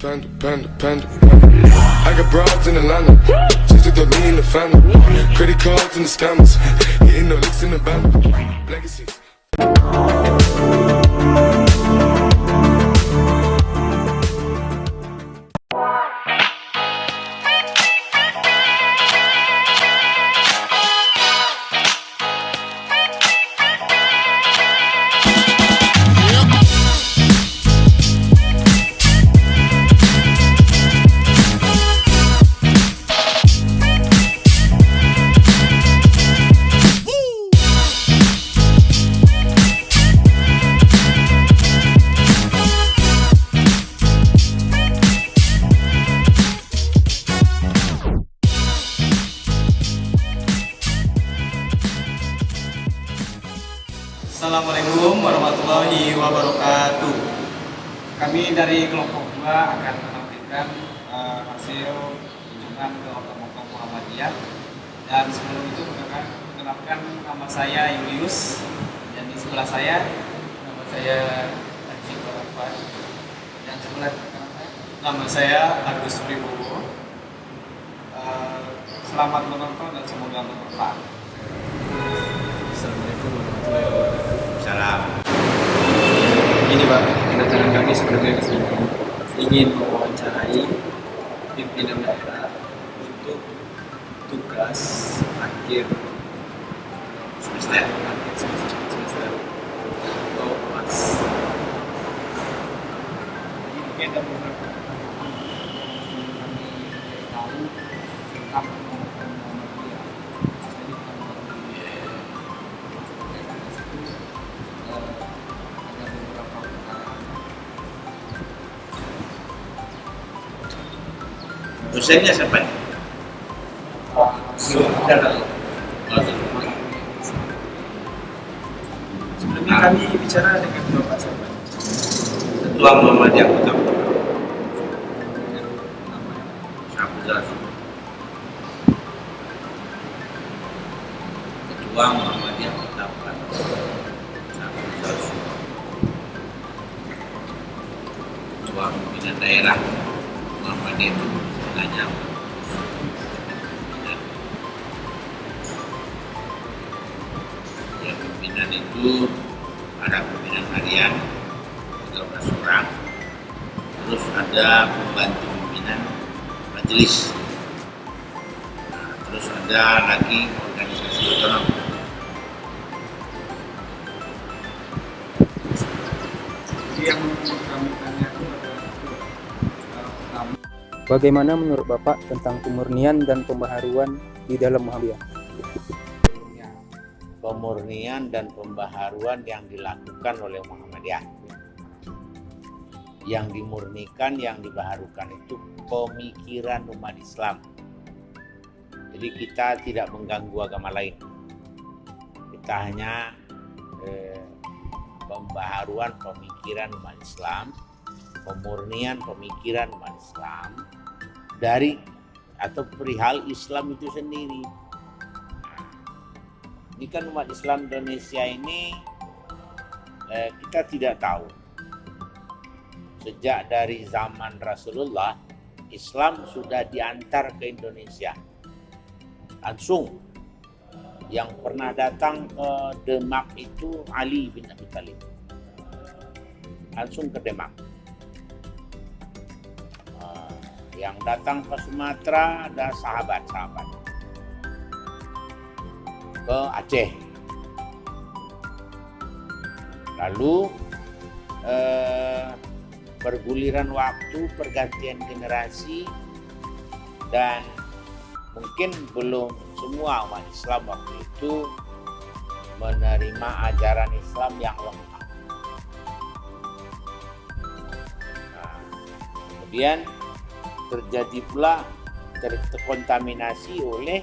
I got broads in Atlanta, just to throw me in the family. Credit cards and the scammers, hitting the licks in the band. Legacies. Assalamualaikum warahmatullahi wabarakatuh. Kami dari kelompok 2 akan menampilkan hasil kunjungan ke Ortomokom Muhammadiyah. Dan sebelum itu perkenalkan, nama saya Julius, dan di sebelah saya nama saya Haji Barafat, dan sebelah nama saya Agus Pribowo. Selamat menonton dan semoga bermanfaat. Assalamualaikum warahmatullahi wabarakatuh. Salam. Ini Pak, kedatangan kami sebenarnya ke sini ingin mewawancarai pimpinan daerah untuk tugas akhir semester atau pas. Mungkin ada beberapa kami tahu tentang dosennya siapa nih? Sebelumnya kami bicara dengan Bapak siapa? Ketua Muhammadiyah Kota Syafuzal. Ketua Muhammadiyah Kota Syafuzal. Ketua pimpinan daerah Muhammadiyah itu banyak. Ya, pimpinan itu ada pimpinan harian 13 orang, terus ada pembantu pimpinan majelis, terus ada lagi organisasi otonom. Yang kami tanya itu adalah pertama, Bagaimana menurut Bapak tentang pemurnian dan pembaharuan di dalam Muhammadiyah? Pemurnian dan pembaharuan yang dilakukan oleh Muhammadiyah. Yang dimurnikan, yang dibaharukan itu pemikiran umat Islam. Jadi kita tidak mengganggu agama lain. Kita hanya pembaharuan pemikiran umat Islam, pemurnian pemikiran umat Islam dari atau perihal Islam itu sendiri. Ini kan umat Islam Indonesia ini kita tidak tahu. Sejak dari zaman Rasulullah, Islam sudah diantar ke Indonesia. Langsung yang pernah datang ke Demak itu Ali bin Abi Thalib. Langsung ke Demak. Yang datang ke Sumatera ada sahabat-sahabat. Ke Aceh. Lalu berguliran waktu, pergantian generasi, dan mungkin belum semua umat Islam waktu itu menerima ajaran Islam yang lengkap. Nah, kemudian terjadi pula terkontaminasi oleh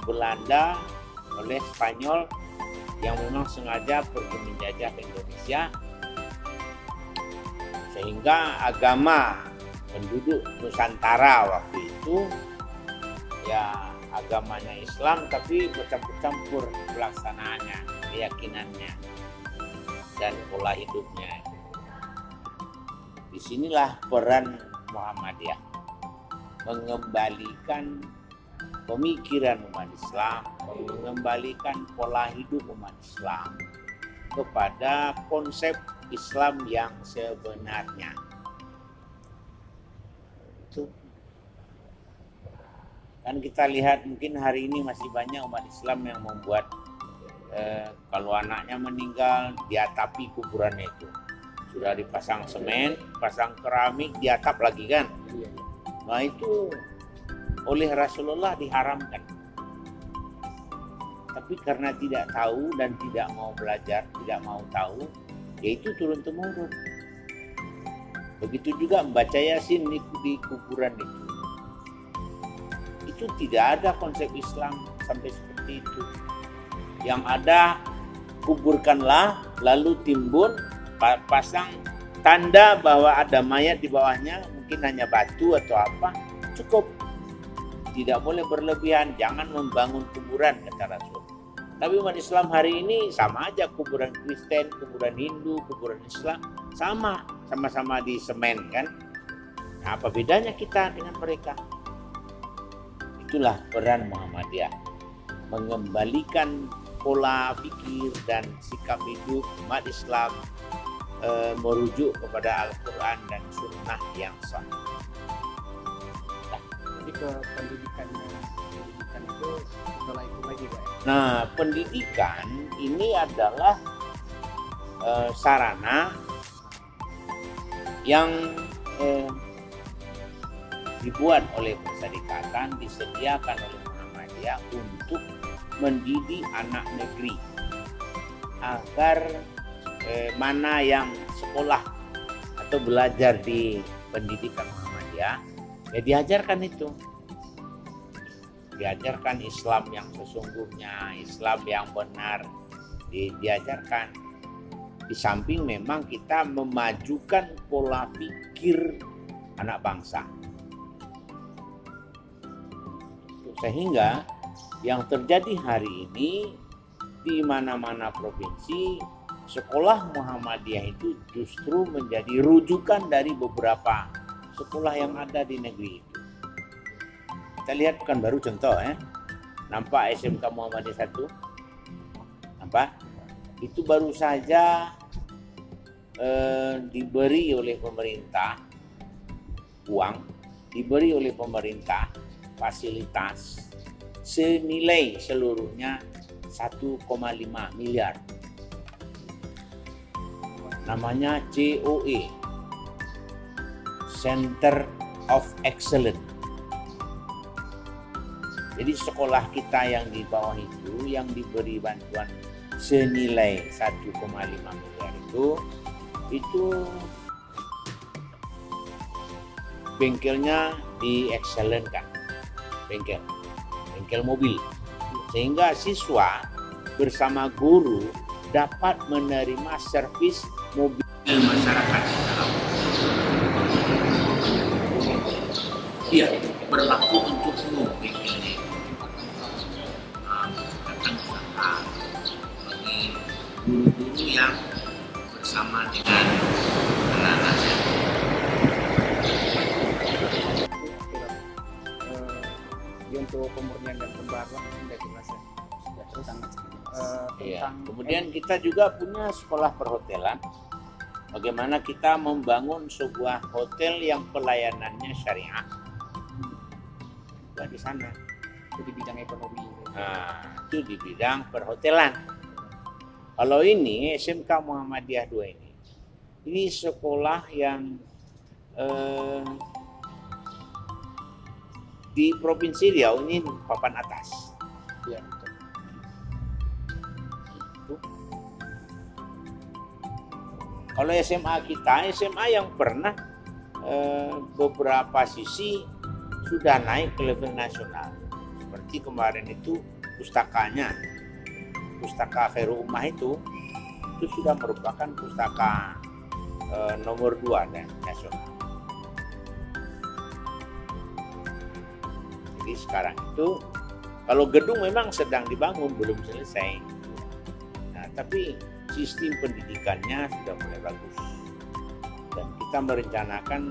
Belanda, oleh Spanyol yang memang sengaja pergi menjajah ke Indonesia, sehingga agama penduduk Nusantara waktu itu ya agamanya Islam tapi bercampur-campur pelaksanaannya, keyakinannya dan pola hidupnya. Disinilah peran Muhammadiyah mengembalikan pemikiran umat Islam, mengembalikan pola hidup umat Islam kepada konsep Islam yang sebenarnya. Itu kan kita lihat mungkin hari ini masih banyak umat Islam yang membuat kalau anaknya meninggal diatapi kuburannya itu. Sudah dipasang semen, pasang keramik, diatap lagi kan. Nah itu oleh Rasulullah diharamkan. Tapi karena tidak tahu dan tidak mau belajar, tidak mau tahu, yaitu turun-temurun. Begitu juga membaca Yasin di kuburan itu. Itu tidak ada konsep Islam sampai seperti itu. Yang ada kuburkanlah, lalu timbun, pasang tanda bahwa ada mayat di bawahnya, mungkin hanya batu atau apa, cukup. Tidak boleh berlebihan, jangan membangun kuburan, kata Rasul. Tapi umat Islam hari ini sama aja, kuburan Kristen, kuburan Hindu, kuburan Islam, sama-sama di semen kan. Nah, apa bedanya kita dengan mereka? Itulah peran Muhammadiyah, mengembalikan pola pikir dan sikap hidup umat Islam, merujuk kepada Al-Quran dan Sunnah yang sah. Jadi ke pendidikan itu setelah itu lagi Pak. Nah, pendidikan ini adalah sarana yang dibuat oleh Perserikatan, disediakan oleh Muhammadiyah untuk mendidik anak negeri agar mana yang sekolah atau belajar di pendidikan Muhammadiyah, ya diajarkan itu. Diajarkan Islam yang sesungguhnya, Islam yang benar, diajarkan. Di samping memang kita memajukan pola pikir anak bangsa. Sehingga yang terjadi hari ini di mana-mana provinsi, sekolah Muhammadiyah itu justru menjadi rujukan dari beberapa sekolah yang ada di negeri itu. Kita lihat kan baru contoh nampak SMK Muhammadiyah 1, nampak itu baru saja diberi oleh pemerintah uang, diberi oleh pemerintah fasilitas senilai seluruhnya 1,5 miliar. Namanya COE, Center of Excellence. Jadi sekolah kita yang di bawah itu yang diberi bantuan senilai 1,5 miliar itu bengkelnya di Excellent kan, bengkel mobil, sehingga siswa bersama guru dapat menerima servis mobil masyarakat. Iya, berlaku untuk umum bengkelnya. Bagi guru-guru yang bersama dengan anak-anaknya. Untuk pemurnian dan pembaruan sudah jelas ya. Iya. Kemudian kita juga punya sekolah perhotelan. Bagaimana kita membangun sebuah hotel yang pelayanannya syariah. Di sana. Itu di bidang ekonomi. Nah, itu di bidang perhotelan. Kalau ini SMK Muhammadiyah 2 ini sekolah yang di Provinsi Riau ini papan atas. Iya, betul. Kalau SMA kita, SMA yang pernah beberapa sisi sudah naik ke level nasional. Seperti kemarin itu pustakanya, Pustaka Khairul Ummah itu sudah merupakan pustaka nomor 2 dan nasional. Jadi sekarang itu kalau gedung memang sedang dibangun, belum selesai. Nah, tapi sistem pendidikannya sudah mulai bagus. Dan kita merencanakan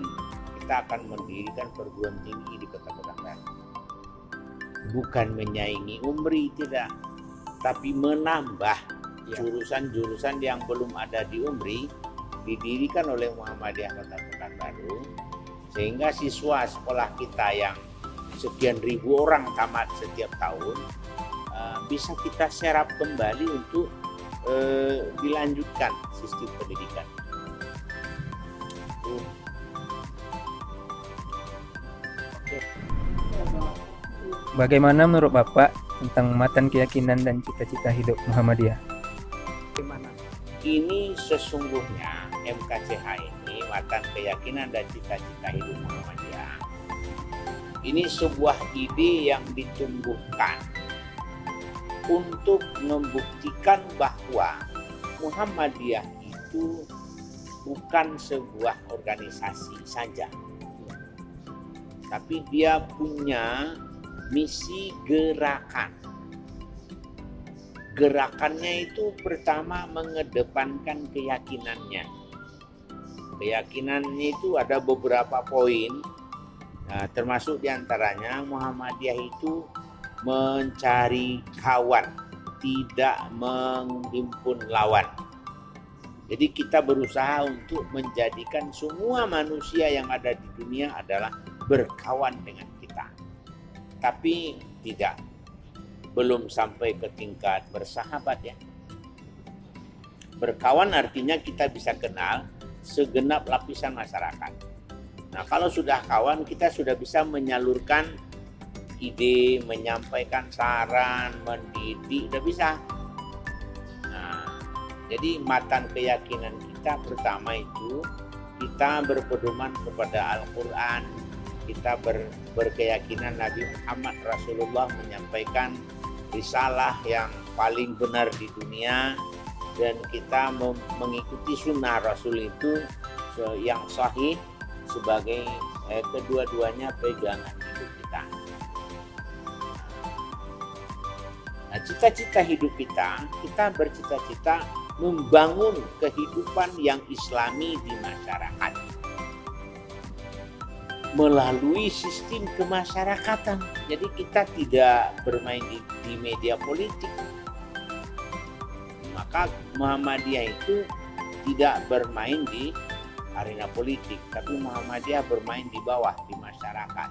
kita akan mendirikan perguruan tinggi di Kota Pekanbaru. Bukan menyaingi UMRI, tidak, tapi menambah jurusan-jurusan yang belum ada di UMRI didirikan oleh Muhammadiyah Kota Pekanbaru, sehingga siswa sekolah kita yang sekian ribu orang tamat setiap tahun bisa kita serap kembali untuk dilanjutkan sistem pendidikan. Bagaimana menurut Bapak tentang matan keyakinan dan cita-cita hidup Muhammadiyah? Ini sesungguhnya MKCH ini, matan keyakinan dan cita-cita hidup Muhammadiyah, ini sebuah ide yang ditumbuhkan untuk membuktikan bahwa Muhammadiyah itu bukan sebuah organisasi saja, tapi dia punya misi gerakan. Gerakannya itu pertama mengedepankan keyakinannya. Keyakinannya itu ada beberapa poin, termasuk diantaranya Muhammadiyah itu mencari kawan, tidak menghimpun lawan. Jadi kita berusaha untuk menjadikan semua manusia yang ada di dunia adalah berkawan dengan kita. Tapi tidak, belum sampai ke tingkat bersahabat ya. Berkawan artinya kita bisa kenal segenap lapisan masyarakat. Nah, kalau sudah kawan, kita sudah bisa menyalurkan ide, menyampaikan saran, mendidik, udah bisa. Nah, jadi matan keyakinan kita pertama itu kita berpedoman kepada Al-Quran. Kita berkeyakinan Nabi Muhammad Rasulullah menyampaikan risalah yang paling benar di dunia, dan kita mengikuti sunnah Rasul itu yang sahih sebagai kedua-duanya pegangan hidup kita. Nah, cita-cita hidup kita bercita-cita membangun kehidupan yang islami di masyarakat melalui sistem kemasyarakatan. Jadi kita tidak bermain di media politik. Maka Muhammadiyah itu tidak bermain di arena politik, tapi Muhammadiyah bermain di bawah, di masyarakat.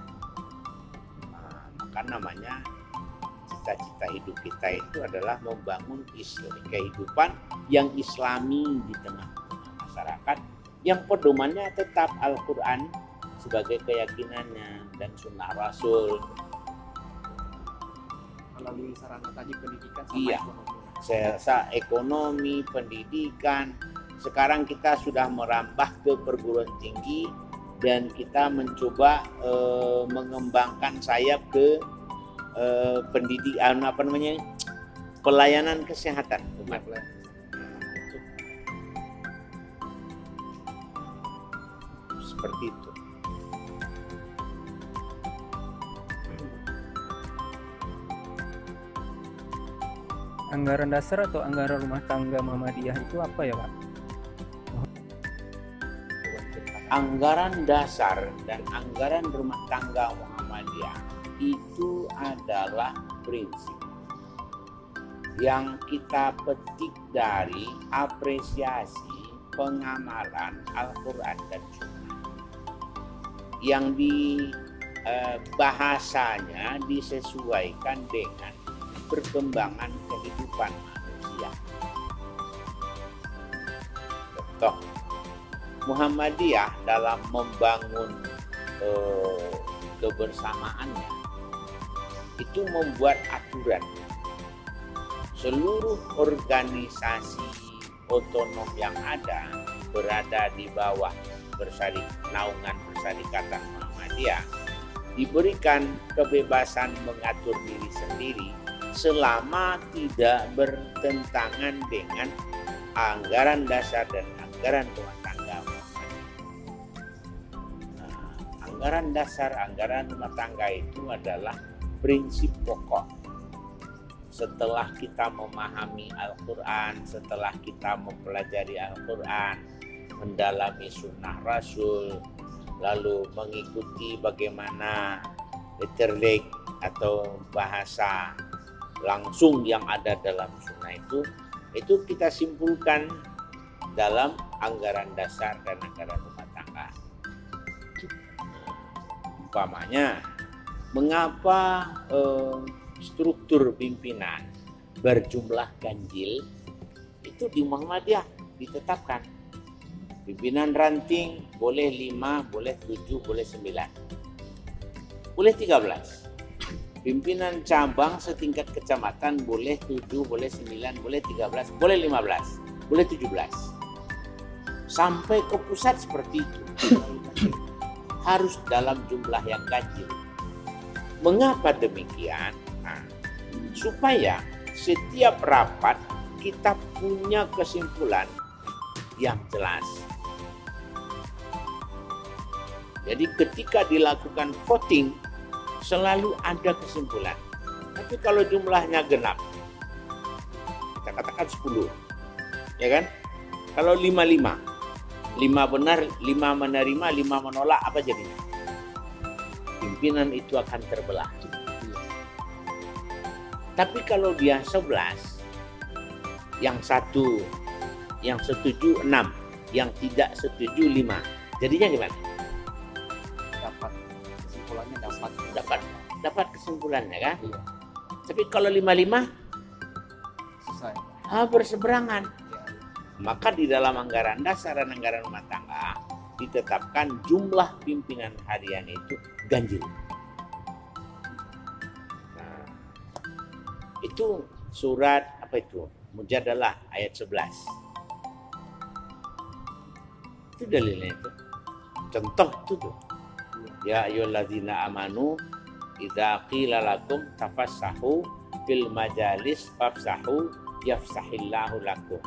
Nah, maka namanya cita-cita hidup kita itu adalah membangun kehidupan yang islami di tengah masyarakat, yang pedomannya tetap Al-Quran sebagai keyakinannya dan sunnah Rasul. Melalui sarana tadi pendidikan sama Iya. ekonomi. Saya rasa ekonomi, pendidikan. Sekarang kita sudah merambah ke perguruan tinggi dan kita mencoba mengembangkan sayap ke pendidikan, pelayanan kesehatan umat. Seperti itu. Anggaran dasar atau anggaran rumah tangga Muhammadiyah itu apa ya Pak? Anggaran dasar dan anggaran rumah tangga Muhammadiyah itu adalah prinsip yang kita petik dari apresiasi pengamalan Al-Quran dan Sunnah, yang di bahasanya disesuaikan dengan perkembangan kehidupan manusia. Contoh, Muhammadiyah dalam membangun kebersamaannya itu membuat aturan. Seluruh organisasi otonom yang ada berada di bawah naungan Persyarikatan Muhammadiyah diberikan kebebasan mengatur diri sendiri selama tidak bertentangan dengan anggaran dasar dan anggaran rumah tangga. Nah, anggaran dasar, anggaran rumah tangga itu adalah prinsip pokok. Setelah kita memahami Al-Quran, setelah kita mempelajari Al-Quran, mendalami sunnah Rasul, lalu mengikuti bagaimana literik atau bahasa langsung yang ada dalam sunnah itu kita simpulkan dalam anggaran dasar dan anggaran rumah tangga. Umpamanya, mengapa struktur pimpinan berjumlah ganjil itu di Muhammadiyah ditetapkan. Pimpinan ranting boleh 5, boleh 7, boleh 9. Boleh 13. Pimpinan cabang setingkat kecamatan boleh 7, boleh 9, boleh 13, boleh 15, boleh 17. Sampai ke pusat seperti itu. Harus dalam jumlah yang ganjil. Mengapa demikian? Nah, supaya setiap rapat kita punya kesimpulan yang jelas. Jadi ketika dilakukan voting selalu ada kesimpulan. Tapi kalau jumlahnya genap, kita katakan 10, ya kan? Kalau 5-5, 5 benar, 5 menerima, 5 menolak, apa jadinya? Pimpinan itu akan terbelah. Tapi kalau dia 11, yang satu, yang setuju 6, yang tidak setuju 5, jadinya gimana? Dapat kesimpulannya Dapat kesimpulannya kan? Iya. Tapi kalau 5-5 Selesai. berseberangan. Iya. Maka di dalam anggaran dasar dan anggaran rumah tangga ditetapkan jumlah pimpinan harian itu ganjil. Nah, itu surat apa itu? Mujadalah ayat 11. Itu dalilnya itu. Contoh itu tuh. Ya ayyuhalladzina amanu idza qila lakum tafassahu fil majalis fafsahu yafsahillahu lakum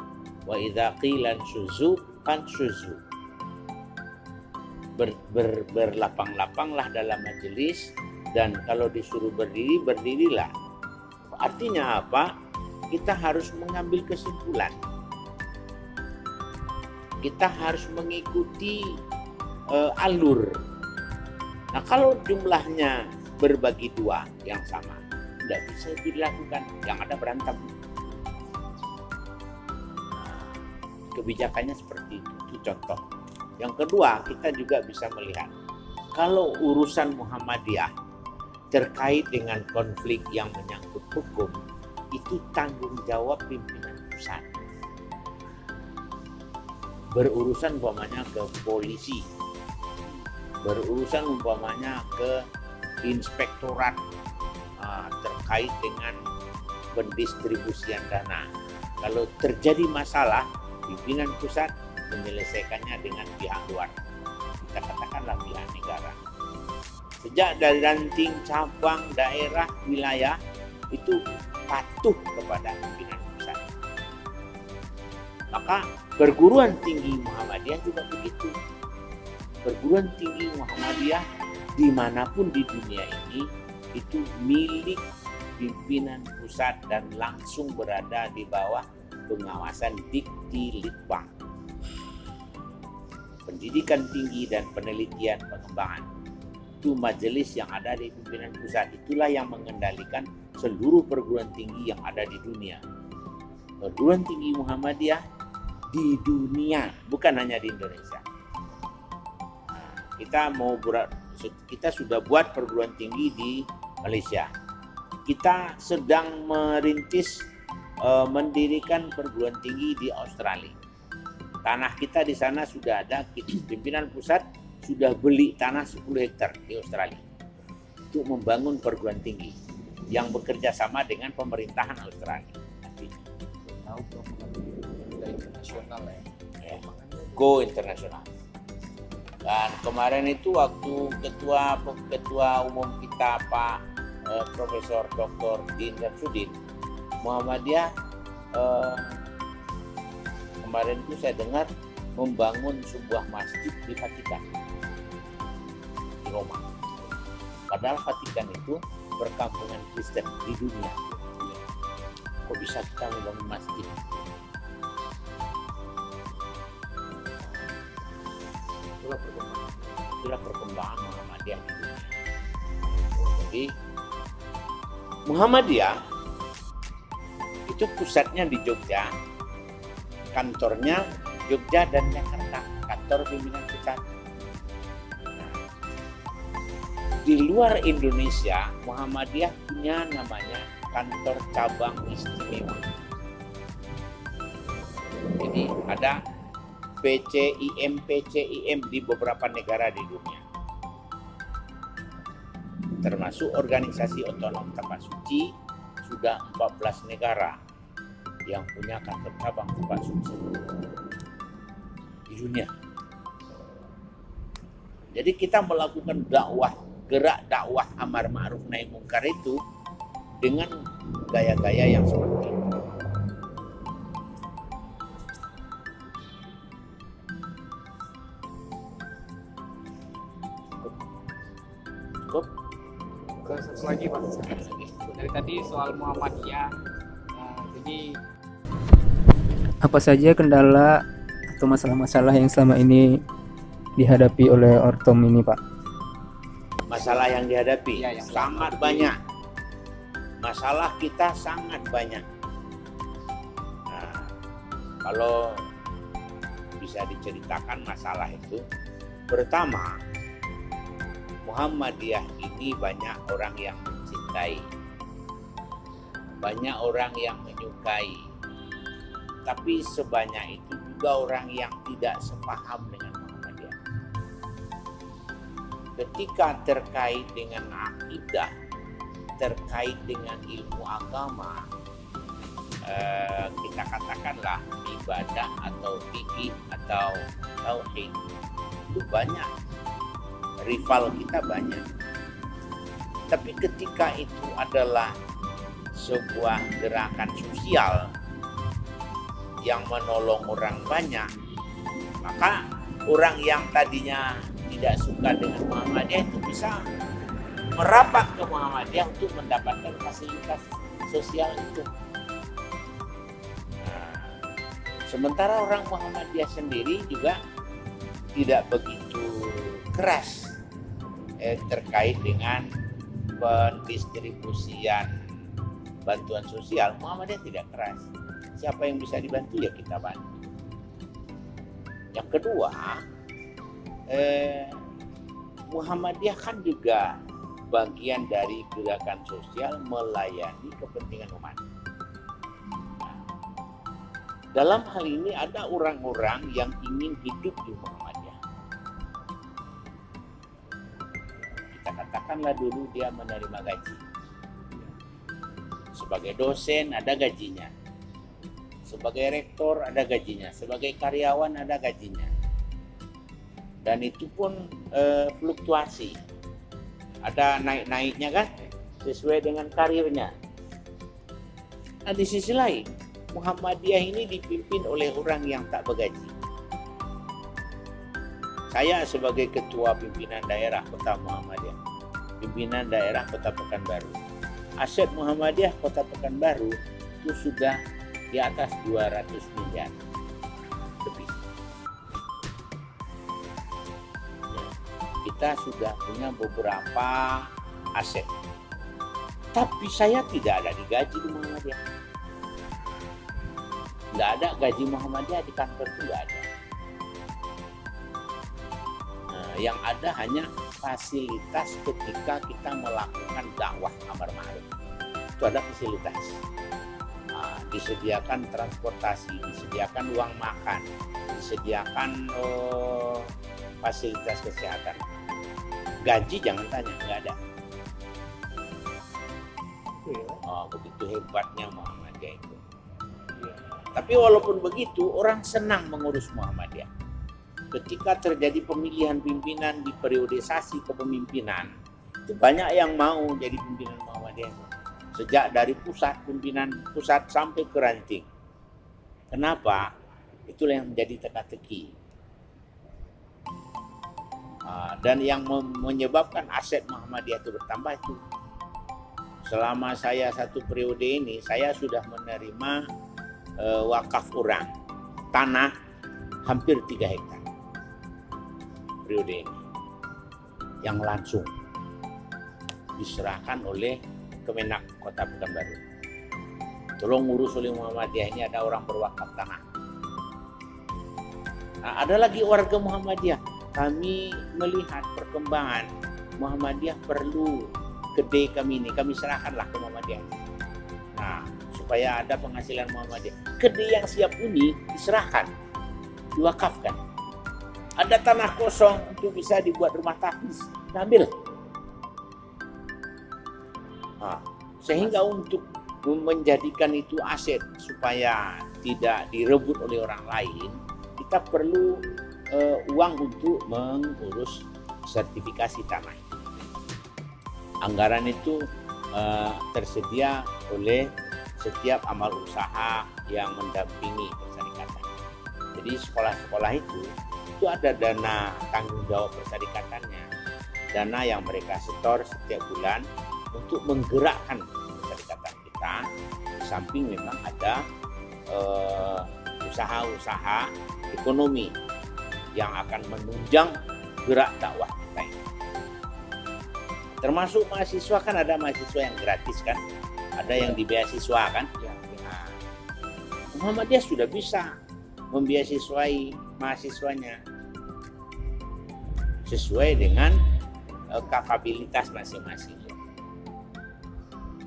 wa idza qila syuzu fansyuzu. Berlapang-lapanglah dalam majelis, dan kalau disuruh berdiri, berdirilah. Artinya apa? Kita harus mengambil kesimpulan. Kita harus mengikuti alur. Nah, kalau jumlahnya berbagi dua yang sama, tidak bisa dilakukan. Yang ada berantem. Kebijakannya seperti itu contoh. Yang kedua, kita juga bisa melihat kalau urusan Muhammadiyah terkait dengan konflik yang menyangkut hukum, itu tanggung jawab pimpinan pusat. Berurusan umpamanya ke polisi, berurusan umpamanya ke inspektorat terkait dengan pendistribusian dana. Kalau terjadi masalah, pimpinan pusat menyelesaikannya dengan pihak luar. Kita katakanlah pihak negara. Sejak dari ranting, cabang, daerah, wilayah itu patuh kepada pimpinan pusat. Maka perguruan tinggi Muhammadiyah juga begitu. Perguruan tinggi Muhammadiyah dimanapun di dunia ini itu milik pimpinan pusat dan langsung berada di bawah pengawasan Dikti-Litbang. Pendidikan tinggi dan penelitian pengembangan itu majelis yang ada di pimpinan pusat. Itulah yang mengendalikan seluruh perguruan tinggi yang ada di dunia. Perguruan tinggi Muhammadiyah di dunia, bukan hanya di Indonesia. Nah, kita sudah buat perguruan tinggi di Malaysia. Kita sedang merintis mendirikan perguruan tinggi di Australia. Tanah kita di sana sudah ada, pimpinan pusat sudah beli tanah 10 hektar di Australia untuk membangun perguruan tinggi yang bekerja sama dengan pemerintahan Australia. Tahu program internasional ya. Go internasional. Dan kemarin itu waktu ketua umum kita Pak Profesor Dr. Din Syamsuddin, Muhammadiyah kemarin itu saya dengar membangun sebuah masjid di Vatikan, di Roma. Padahal Vatikan itu perkampungan Kristen di dunia. Kok bisa kita membangun masjid? itulah perkembangan Muhammadiyah di dunia. Jadi Muhammadiyah itu pusatnya di Jogja, kantornya Jogja dan Jakarta, kantor pimpinan pusat. Di luar Indonesia, Muhammadiyah punya namanya kantor cabang istimewa. Jadi ada PCIM di beberapa negara di dunia, termasuk organisasi otonom Tapak Suci. Sudah 14 negara yang punya kantor cabang Tapak Suci di dunia. Jadi kita melakukan dakwah, gerak dakwah amar ma'ruf nahi mungkar itu dengan gaya-gaya yang seperti itu. Cukup? Satu lagi Pak. Dari tadi soal Muhammadiyah. Jadi Apa saja kendala atau masalah-masalah yang selama ini dihadapi oleh Ortom ini, Pak? Masalah yang dihadapi Ya, yang sangat banyak. Masalah kita sangat banyak. Nah, kalau bisa diceritakan masalah itu, pertama, Muhammadiyah ini banyak orang yang mencintai, banyak orang yang menyukai, tapi sebanyak itu juga orang yang tidak sepaham dengan Muhammadiyah. Ketika terkait dengan akidah, terkait dengan ilmu agama, kita katakanlah ibadah atau fikih atau tauhid, itu banyak. Rival kita banyak. Tapi ketika itu adalah sebuah gerakan sosial yang menolong orang banyak, maka orang yang tadinya tidak suka dengan Muhammadiyah itu bisa merapat ke Muhammadiyah untuk mendapatkan fasilitas sosial itu. Nah, sementara orang Muhammadiyah sendiri juga tidak begitu keras terkait dengan pendistribusian bantuan sosial. Muhammadiyah tidak keras. Siapa yang bisa dibantu ya kita bantu. Yang kedua, Muhammadiyah kan juga bagian dari gerakan sosial melayani kepentingan umat. Dalam hal ini ada orang-orang yang ingin hidup di Muhammadiyah. Kita katakanlah dulu dia menerima gaji. Sebagai dosen ada gajinya. Sebagai rektor ada gajinya. Sebagai karyawan ada gajinya. Dan itu pun fluktuasi. Ada naik-naiknya kan? Sesuai dengan karirnya. Nah di sisi lain, Muhammadiyah ini dipimpin oleh orang yang tak bergaji. Saya sebagai ketua pimpinan daerah Kota Muhammadiyah, pimpinan daerah Kota Pekanbaru, aset Muhammadiyah Kota Pekanbaru itu sudah di atas 200 miliar lebih. Kita sudah punya beberapa aset, tapi saya tidak ada digaji di Muhammadiyah. Nggak ada gaji Muhammadiyah di kantor itu, nggak ada. Nah, yang ada hanya fasilitas ketika kita melakukan dakwah amar ma'ruf. Itu ada fasilitas. Nah, disediakan transportasi, disediakan uang makan, disediakan fasilitas kesehatan. Gaji jangan tanya, nggak ada. Begitu hebatnya Muhammadiyah itu. Tapi walaupun begitu, orang senang mengurus Muhammadiyah. Ketika terjadi pemilihan pimpinan di periodisasi kepemimpinan, itu banyak yang mau jadi pimpinan Muhammadiyah. Sejak dari pusat, pimpinan pusat sampai ke ranting. Kenapa? Itulah yang menjadi teka-teki. Dan yang menyebabkan aset Muhammadiyah itu bertambah itu. Selama saya satu periode ini, saya sudah menerima wakaf orang tanah hampir 3 hektar periode ini. yang langsung diserahkan oleh Kemenak Kota Pekanbaru. Tolong urus oleh Muhammadiyah, ini ada orang berwakaf tanah. Nah, ada lagi warga Muhammadiyah, kami melihat perkembangan Muhammadiyah perlu kedai kami ini, kami serahkanlah ke Muhammadiyah. Nah, supaya ada penghasilan Muhammadiyah. Kedai yang siap ini diserahkan, diwakafkan. Ada tanah kosong untuk bisa dibuat rumah tahfiz, ambil. Nah, sehingga untuk menjadikan itu aset supaya tidak direbut oleh orang lain, kita perlu uang untuk mengurus sertifikasi tanah. Anggaran itu tersedia oleh setiap amal usaha yang mendampingi persyarikatan. Jadi sekolah-sekolah itu ada dana tanggung jawab persyarikatannya, dana yang mereka setor setiap bulan untuk menggerakkan persyarikatan kita. Di samping memang ada usaha-usaha ekonomi yang akan menunjang gerak dakwah kita ini. Termasuk mahasiswa, kan ada mahasiswa yang gratis kan, ada yang dibeasiswa kan. Nah, Muhammadiyah sudah bisa membiasiswai mahasiswanya sesuai dengan kapabilitas masing-masing.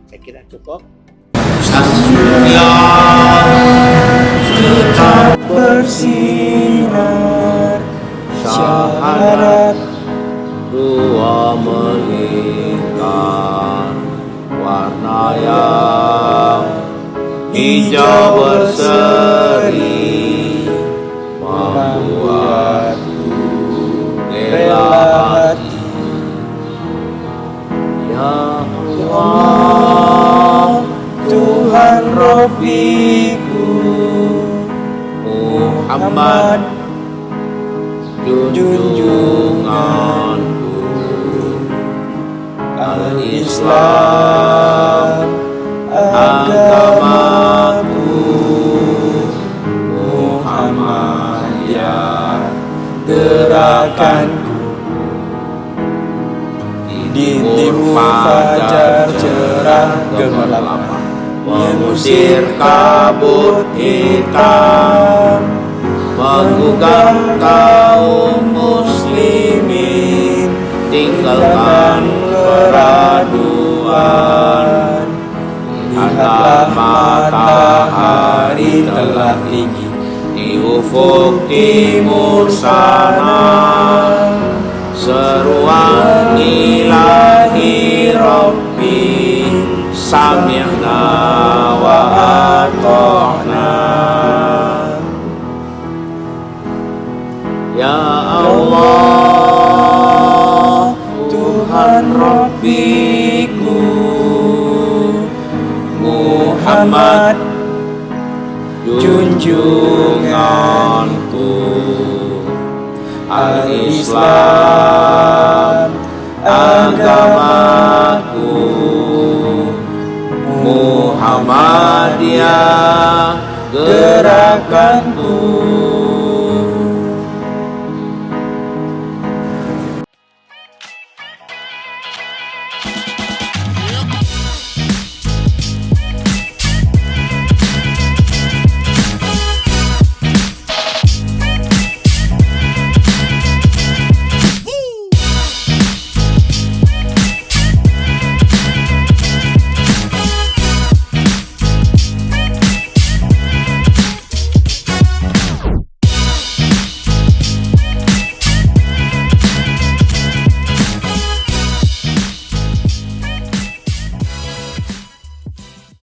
Saya kira cukup. Tetap bersinar syahadat dua melingkar, warna yang hijau berseri membuatku rela hati. Ya Allah, Tuhan Rabbiku, Muhammad junjunganku, Al-Islam agamaku, Muhammadiyah gerakanku. Di timur fajar cerah gemerlap, mengusir kabut hitam, menggugah kaum muslimin, tinggalkan keraguan. Lihatlah matahari telah tinggi di ufuk timur sana, seruan ilahi Rabbi, sami'na wa ata'na. Ya Allah, Tuhan Rabbiku, Muhammad junjunganku, Al-Islam agamaku, Muhammadiyah gerakanku.